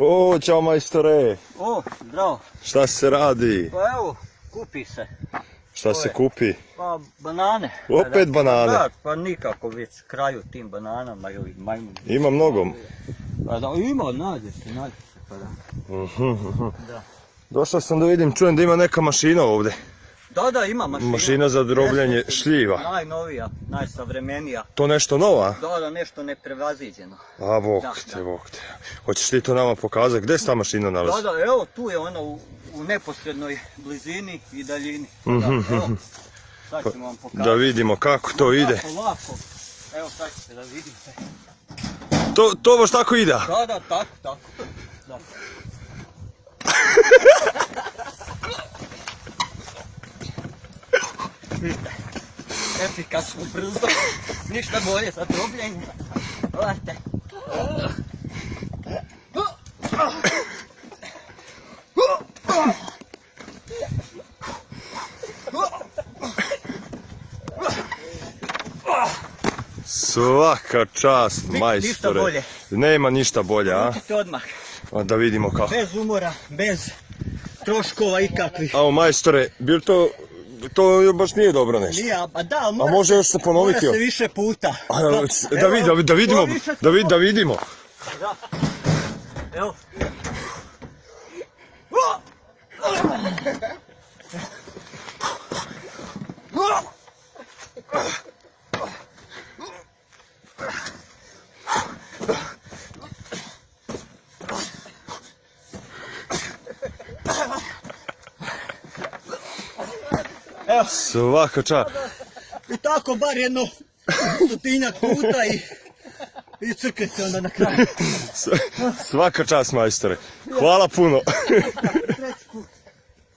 O, čao majstore. O, zdravo. Šta se radi? Pa evo, kupi se. Šta se kupi? Pa banane. Opet banane? Da, pa nikako već kraju tim bananama ili majmun. Ima mnogo. Pa da, ima, nađe se, pa da. Da. Došao sam da vidim, čujem da ima neka mašina ovdje. Da, ima mašina. Mašina za drobljenje šljiva. Najnovija, najsavremenija. To nešto nova? Da, nešto neprevaziđeno. A, bok te. Hoćeš ti to nama pokazati? Gdje se ta mašina nalazi? Da, evo tu je ona u neposrednoj blizini i daljini. Evo, sad ćemo vam pokazati. Da vidimo kako to ide. Lako. Evo sad ćete da vidite. To baš tako ide? Da, tako. Da. Vidite, efikasno, brzo, ništa bolje za drobljenje. Gledajte. Svaka čast, majstore. Ništa bolje. Nema ništa bolje, a? Učite odmah. Da vidimo kako. Bez umora, bez troškova ikakvih. Ao, majstore, bil to baš nije dobro nešto. Nije, pa da, A može još se ponoviti? Mora se više puta. Da vidimo. Da. Evo. Svaka čast. I tako bar jedno 100-tinjak puta i crkne se onda na kraju. Svaka čast, majstore. Hvala puno.